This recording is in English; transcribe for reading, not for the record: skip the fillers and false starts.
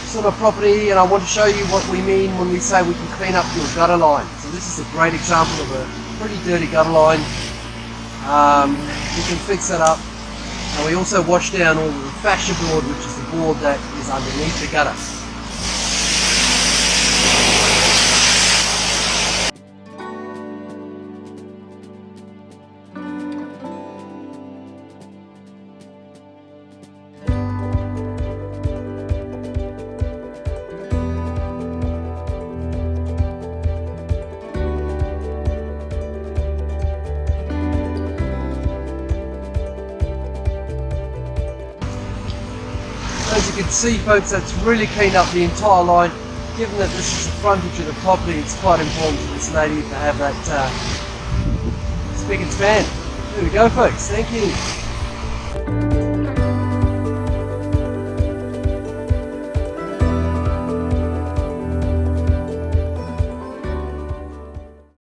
projects on a property, and I want to show you what we mean when we say we can clean up your gutter line. So this is a great example of a pretty dirty gutter line. We can fix that up, and we also wash down all the fascia board, which is the board that is underneath the gutter. As you can see, folks, that's really cleaned up the entire line. Given that this is the frontage of the property, it's quite important for this lady to have that spick and span. There we go, folks. Thank you.